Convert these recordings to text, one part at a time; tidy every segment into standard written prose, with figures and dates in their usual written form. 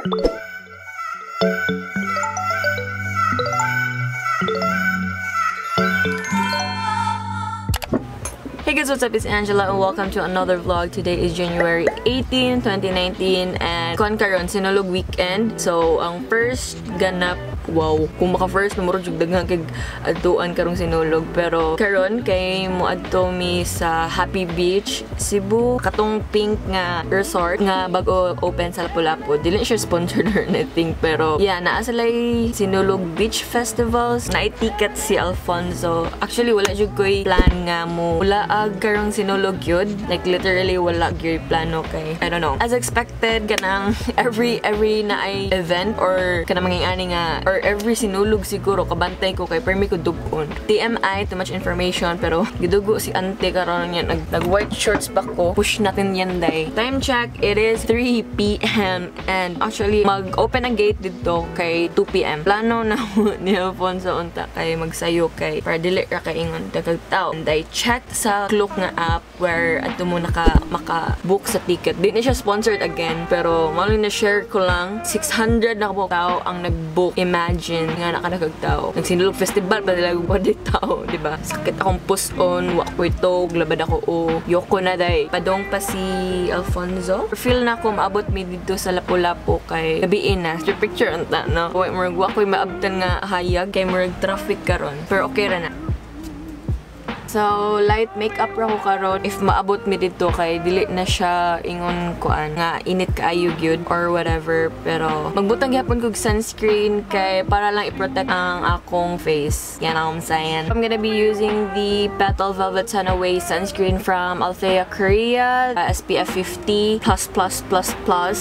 Hey guys, what's up? It's Angela and welcome to another vlog. Today is January 18, 2019 and karon sinulog weekend. So, ang first ganap, wow, kung maka-first, namurod yung daghang kag adtuan karong sinulog. Pero karon kay mo adto mi sa Happy Beach, Cebu. Katong pink nga resort nga bago open sa Lapu-Lapu. Dili siya sponsored or anything, pero yeah, naa salay sinulog beach festivals. Naitiket si Alfonso. Actually, wala jud ko'y plan nga mo wala karong sinulog yun. Like, literally, wala gyud plano kay, I don't know. As expected, kanang every na ay event or kanang mangingani nga, or every sinulog siguro, kabantay ko kay permi ko dugon. TMI, too much information, pero gidugo si ante karon yan. Nag-white shorts back ko. Push natin yan, day. Time check, it is 3 p.m. and actually, mag-open ang gate dito kay 2 p.m. Plano na ni Alfonso unta kay magsayo kay para dili ra kaingon dagag tao. And I checked sa Klook nga app where ato mo maka-book sa ticket. Di na siya sponsored again, pero maling na-share ko lang 600 na kabuk tao ang nag-book. Imagine nga nakadagag tao. Nagsinulog festival pa nila body tao, di ba? Sakit akong puson, wakoy tog, labad ako yoko na day. Padong pa si Alfonso. Feel na ko maabot mi dito sa Lapu-Lapu kay gabiin na. Street picture anta, no? Wakoy maabtan nga hayag kay murag traffic karon. Pero okay ra na. So, light makeup ra ko karon if maabot mi dito kay dili na siya ingon kuan nga init kaayo gyud or whatever, pero magbutang gyapon kog sunscreen kay para lang i-protect ang akong face. Yan ang saying. I'm gonna be using the PETAL Velvet SUNAWAY sunscreen from Althea Korea, SPF 50++++,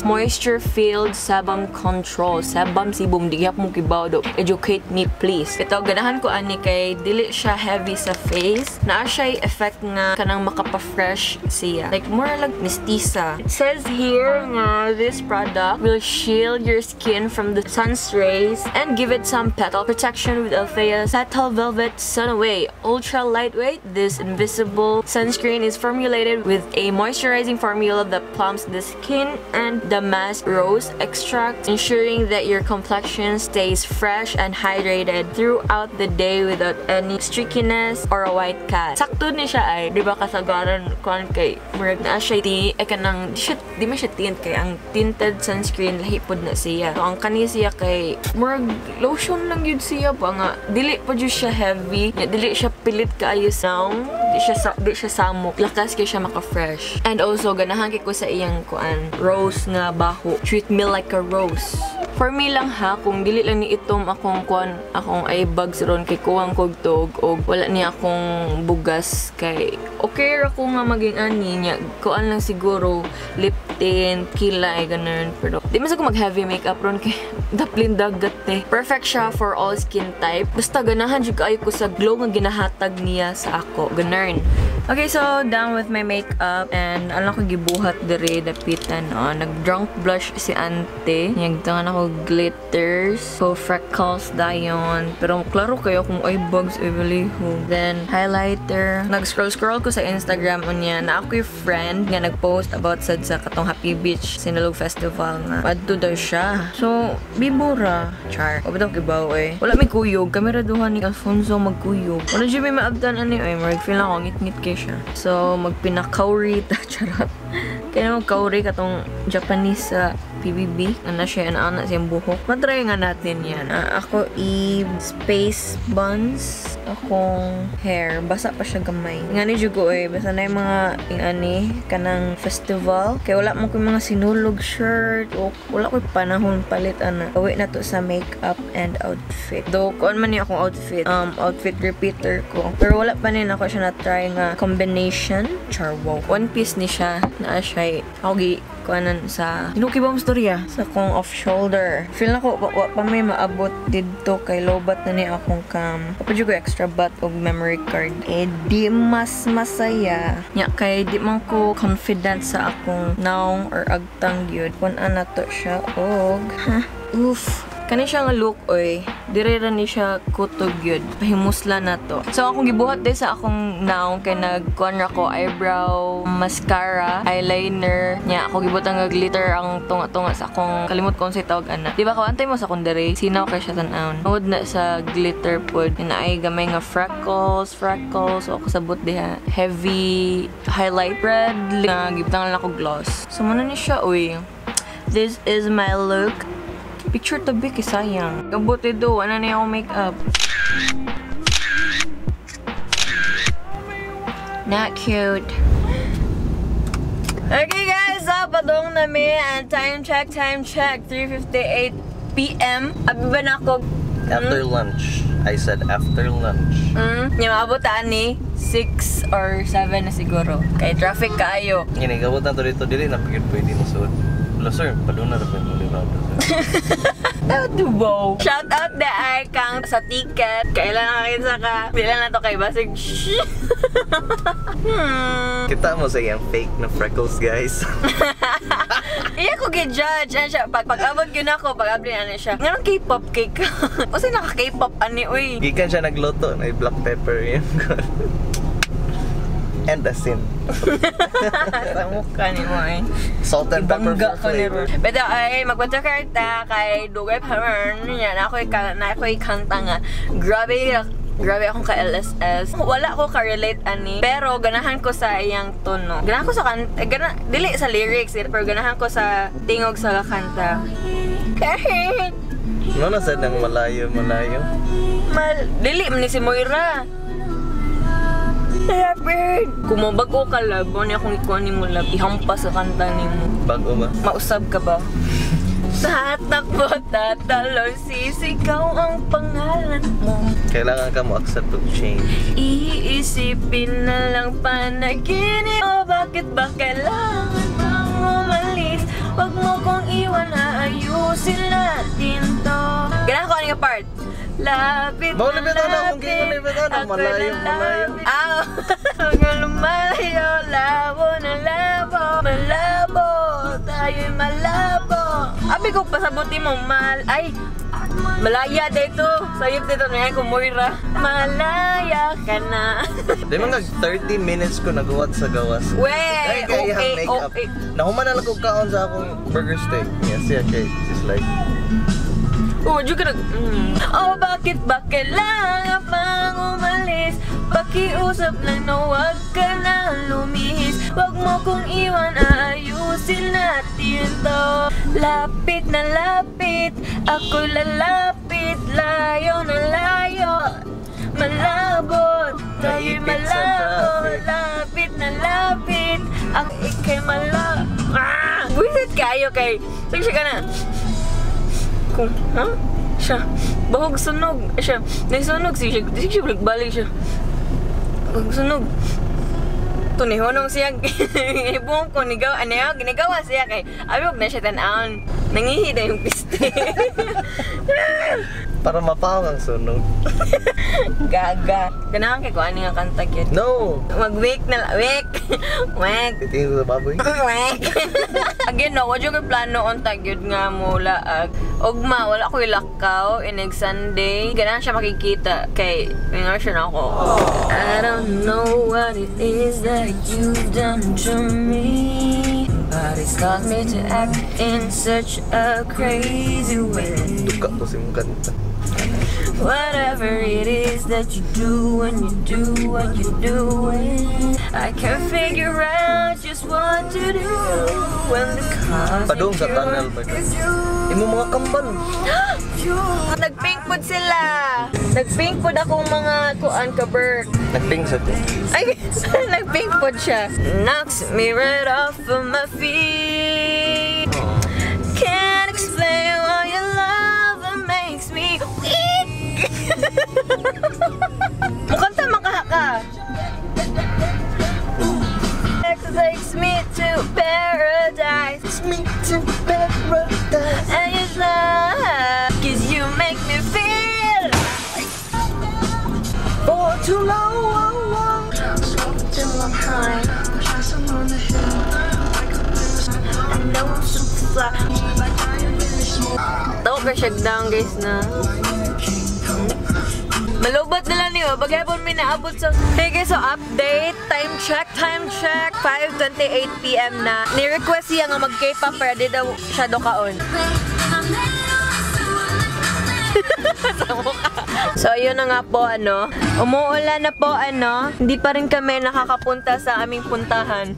moisture filled sebum control. Sebum sibum di gyap mo kibaw do. Educate me please. Ito ganahan ko ani kay dili siya heavy sa face. Naa siya effect nga kanang makapa-fresh siya. Like, more like mestiza. It says here nga, this product will shield your skin from the sun's rays and give it some petal protection with Althea's PETAL Velvet SUNAWAY. Ultra lightweight, this invisible sunscreen is formulated with a moisturizing formula that plumps the skin and the mask rose extract, ensuring that your complexion stays fresh and hydrated throughout the day without any streakiness or a white cast. Sakto ni siya ay, di ba kasagaran kon kay murag na siya kanang di man siya tint kay ang tinted sunscreen lahipod na siya. So ang kani siya kay murag lotion lang yun siya pa nga dili pa jud siya heavy, dili siya pilit kaayo sound, di siya samok, lakas kay siya maka-fresh. And also ganahan kay ko sa iyang kuan rose nga baho. Treat me like a rose. For me lang ha, kung dili lang ni itom akong eye bags ron kay kuwang kog tog o wala niya akong bugas kay okay ra ko nga maging ani niya. Kuan lang siguro lip tint, kilay, ganun. Pero di mas ako mag-heavy makeup ron kay daplin dagat eh. Perfect siya for all skin type. Basta ganahan jud kaayo ko sa glow nga ginahatag niya sa ako. Ganun. Okay, so done with my makeup and alam ko gibuhat diri dapitan. Nag-drunk blush si ante. Nagtangan ako glitters. So freckles dayon. Pero klaro kayo kung eye bags ebiliho. Then highlighter. Nag-scroll ko sa Instagram unya na ako yung friend nga nag-post about sa katong Happy Beach Sinulog Festival nga. Adto daw siya. So bibura. Char. O ba daw kibaw eh. Wala may kuyog. Kamera duhan ni Alfonso magkuyog. Wala dyan may maabdan ani ay. Marag feel lang ako ngit-ngit kay siya. So magpinakauri ta. Charot. Kaya magkauri katong Japanese sa PBB. Ano siya, ana siyang buhok. Matry nga natin yan. Ako space buns. Akong hair. Basa pa siya gamay. Nga ni Jugo eh. Basta na yung mga kanang festival. Kaya wala mo ko mga sinulog shirt. O wala ko panahon palit. Gawin na to sa makeup and outfit. Though, kung man yung akong outfit. Outfit repeater ko. Pero wala pa rin ako siya na-try nga combination. Char, wow. One piece ni siya. Na siya ako kuanan sa kinukibang storya sa kong off-shoulder. Feel na ko, pa may maabot dito kay lobat na ni akong cam. Papadyo ko extra bat og memory card. Di mas masaya. Kay di man ko confident sa akong naong or agtang yun. Kung to siya og, oof. Kani siya nga look, oy. Dire ra ni siya kutog yun. Pahimusla na to. So, akong gibuhat din sa akong naong kay nagkuhan ra ko eyebrow, mascara, eyeliner. Nya, ako gibuhat ang glitter ang tunga-tunga sa akong kalimot kong sa tawag ana. Di ba ko antay mo sa akong dire? Sinaw kay siya tan-aon. Mawad na sa glitter pod. Ay gamay nga freckles. So, ako sabot diha. Heavy highlight red. Gibutangan lang ako gloss. So, muna ni siya, uy. This is my look. Picture to be sayang. Kabuti do, ano na yung makeup. Not cute. Okay guys, padong na mi and time check, 3:58 PM. Abi na ako. After lunch. I said after lunch. Yung maabutaan ni 6 or 7 na siguro. Kay traffic kaayo. Ginigabot na to dito, dili na pagod pwede mo suot. Hello sir, paduna na po yung librado sir. Wow. Shout out the icon sa ticket. Kailangan kayo ka. Bila na to kay Basig. Kita mo sa yung fake na freckles guys. Iya ko gi-judge. Ano siya? Pag-abot yun ako, pag-abot ano siya. Ngayon K-pop cake. Kasi naka-K-pop ani, uy. Gikan siya nagluto na black pepper yun. And asin. Sa mukha ni mo eh. Salt and pepper Ibangga for flavor. Pero ay, magpatakarta kay Dugay Paran. Yan, ako'y kanta nga. Grabe akong ka-LSS. Wala ko ka-relate ani. Pero ganahan ko sa iyang tono. Ganahan ko sa kanta. Dili sa lyrics, pero ganahan ko sa tingog sa kanta. Kahit. Ano na sa nang malayo? Dili, man ni si Moira. Kumabag ko COLLAB, ano akong ikuha ni mo lab, ihampas sa kanta ni mo. Bago ba? Mausab ka ba? Tatakbo, tatalon, sisigaw ang pangalan mo. Kailangan ka mo accept of change. Iisipin na lang panaginip. O bakit ba kailangan bang umalis? Wag mo kong iwan, aayusin natin to. Ganahan ko ano yung part? Lapit na lapit, ako malayo. Aw, hanggang lumalayo, labo na labo, malabo, tayo'y malabo. Abi ko pasabuti mo, malaya dito. Sayop dito na yan kung Moira. Malaya ka na. Di mga 30 minutes ko nagawa sa gawas. Wey, okay. Nahuman na lang ko kaon sa akong burger steak. Yes, yeah, okay. It's like... Juga Oh, bakit ba kailangan pang umalis? Pakiusap lang na huwag ka na lumihis. Huwag mo kong iwan, aayusin natin to. Lapit na lapit, ako lalapit. Layo na layo, malabo, tayo'y malabo. Lapit na lapit, ako ikay malabo. Buisit kayo kay sige siya ka na. Ha? Siya. Bahog sunog. Siya. Nasunog siya. Siya balik siya. Bahog sunog. Tunihonong siya. Ibong ko. Ginagawa siya kay. Abiyog na siya tan-aon. Nangihida yung piste. Para mapaw ang sunog. Gaga. Ganahan kay ko ano nga kanta yun. No! Mag-wake na lang. Wake! Wake! Titingin ko sa baboy. Wake! Again, no, wadyo ko plano on tagyod nga mula ugma, wala ko ilakaw inig Sunday. Ganahan siya makikita kay mingasyon ako. I don't know what it is that you've done to me, but it's caused me to act in such a crazy way. Duka to si mong kanta. Whatever it is that you do when you do what you're doing, I can't figure out just what to do when the cause Padung sa tunnel ba? Imo mga kamban. Nagpinkpod sila. Nagpinkpod akong mga kuan ka Bert. Nagping sa to. Ay, nagpinkpod siya. Knocks me right off of my feet. Can't explain why your love makes me weak. Mukhang tama ka. Takes me to paradise. Takes me to paradise. And you love, 'cause you make me feel for too long. till I'm high. pa siya down guys na. Malubot nila niyo. Bagyapon may naabot sa... Hey guys, so update. Time check. 5:28 PM na. Ni-request siya nga mag-K-pop pero di daw siya dokaon. So, yun na nga po, umuulan na po, hindi pa rin kami nakakapunta sa aming puntahan.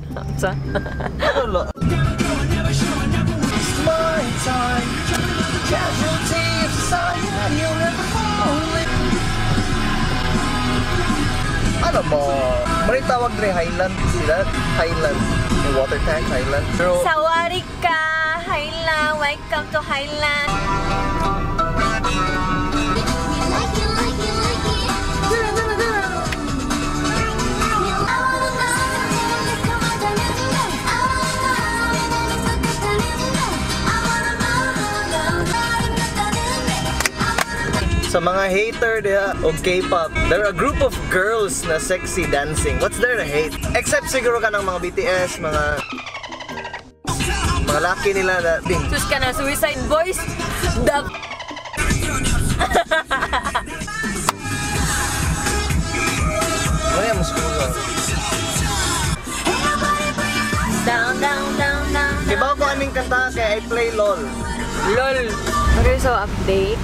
Ano mo? May tawag rin Highland sila? Highland. Yung water tank, Highland. Pero... Sawari ka! Highland! Welcome to Highland! Sa mga hater dia of K-pop, there are a group of girls na sexy dancing. What's there to hate? Except siguro ka ng mga BTS, mga laki nila na ding. Sus ka na, Suicide Boys? The... Ano yung muskulo? Down, down, down, down. Iba ko aming kanta kaya I play LOL. LOL! Okay, so update.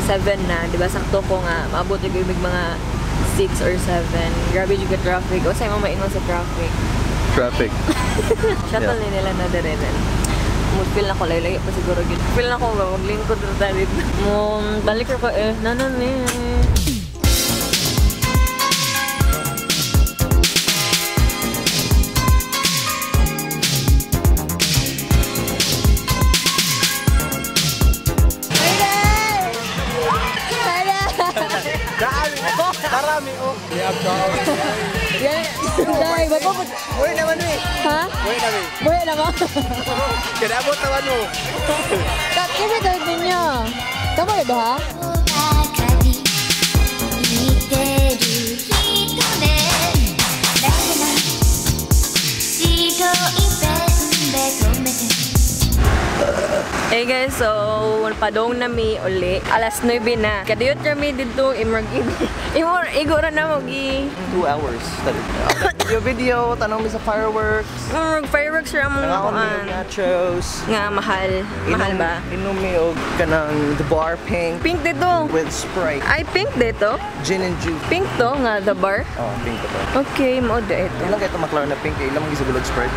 7 na, di ba? Sakto ko nga, maabot yung mga 6 or 7. Grabe yung traffic. O sa'yo mo maingon sa traffic. Traffic. Shuttle yeah. Nila na direnan. Feel na ko, laylay pa siguro yun. Feel na ko, maglingkod na tayo. Balik ko nanan Karami oh. Yan, dai, bago po. Buhay naman eh. Ha? Buhay naman. Buhay na ba? Kinabot naman mo. Kasi gawin ninyo. Tama na ba ha? Hey guys, so padong na mi uli. Alas 9 na. Kadiyot kami dito igora na mo gi 2 hours. Video, tanong mi sa fireworks. Fireworks ra mo kuan. Nachos. Nga mahal. Mahal ba? Inom mi og kanang the bar pink. Pink dito. With Sprite. Ay pink dito. Gin and juice. Pink to nga the bar. Oh, pink to. Okay, mo da ito. Ilang kay maklaro na pink, ilang gisugulod Sprite.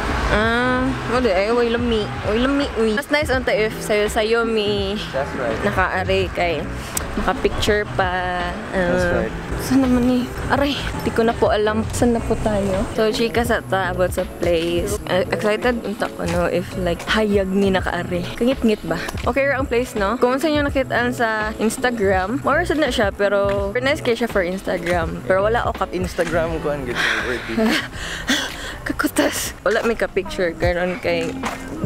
Mo da ay way lami. Way lami. Mas nice on if sayo mi. That's right. Naka-array kay maka-picture pa. That's right. Saan naman ni? Aray, di ko na po alam saan na po tayo. So, chika sa about sa place. Excited unta ko no if like hayag ni naka-array. Kangit-ngit ba? Okay ra ang place no? Kung saan nyo nakitaan sa Instagram, more sad na siya pero nice kaya siya for Instagram. Pero wala o Instagram ko ang worthy. Kakutas. Wala may ka-picture karon kay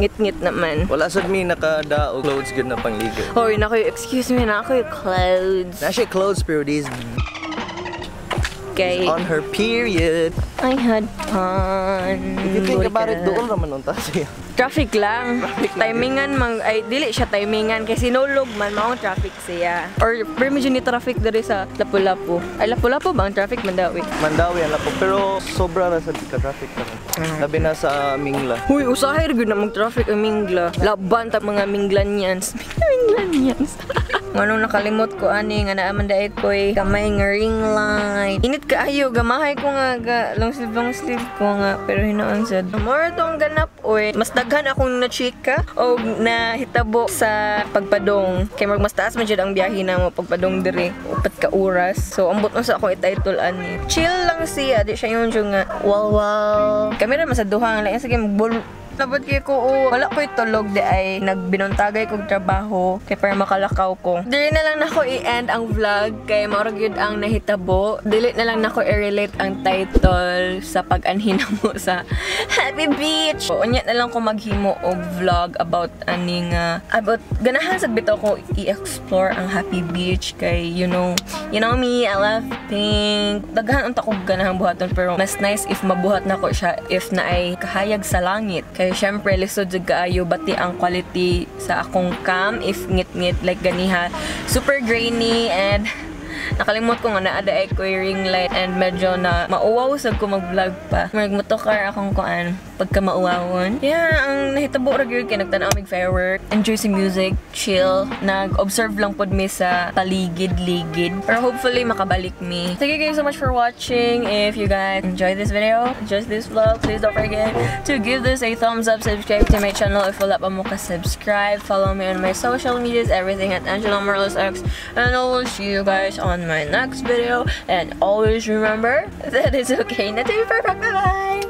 ngit-ngit naman. Wala sad mi nakadaog clothes good na pangligo. Hoy, nako, excuse me, nako yung clothes. Na siya clothes pero these Okay. On her period. I had fun. If you think about it, doon naman unta siya. Traffic lang. Timingan mang ay dili siya timingan kay sinulog man mao traffic siya. Or pero medyo ni traffic diri sa Lapu-Lapu. Ay Lapu-Lapu ba ang traffic Mandawi? Mandawi ang Lapu pero sobra na sa traffic pa. Labi na sa Mingla. Huy, usahay ra gyud na mag traffic ang Mingla. Laban ta mga Minglanians. Minglanians. Manong nakalimot ko ani nga naa man daet koy kamay nga ring light. Init kaayo gamahay ko nga long sleeve ko nga pero hinoon sad. More tong ganap oy. Mas daghan akong na-chika o nahitabo sa pagpadong. Kay mas taas man jud ang biyahe na mo pagpadong diri. Upat ka oras. So ambot mo sa ako i-title ani. Chill lang siya, di siya yung nga wow. Kami ra masaduhang lang sige magbol. Labot kay ko wala ko itulog di ay nagbinuntagay kog trabaho kay para makalakaw ko. Dili na lang nako i-end ang vlog kay maurag yun ang nahitabo. Dili na lang nako i-relate ang title sa pag-anhin mo sa Happy Beach. Unya na lang ko maghimo og vlog about aning about ganahan sad bitaw ko i-explore ang Happy Beach kay you know me, I love pink. Daghan unta ko ganahang buhaton pero mas nice if mabuhat nako siya if na ay kahayag sa langit kay Kay syempre lisod jud kaayo bati ang quality sa akong cam if ngit-ngit like ganiha. Super grainy and nakalimot ko nga na ada ay ring light and medyo na mauwaw sad ko mag-vlog pa. Magmotokar akong kuan pagka mauwawon. Yeah, ang nahitabo ra gyud kay nagtan-aw mig firework, enjoy sa music, chill, nag-observe lang pod mi sa paligid-ligid. Pero hopefully makabalik mi. Thank you guys so much for watching. If you guys enjoyed this video, enjoyed this vlog, please don't forget to give this a thumbs up, subscribe to my channel if wala pa mo ka-subscribe, follow me on my social medias, everything at angeladymorales X, and I will see you guys on my next video. And always remember that it's okay not to be perfect. Bye bye.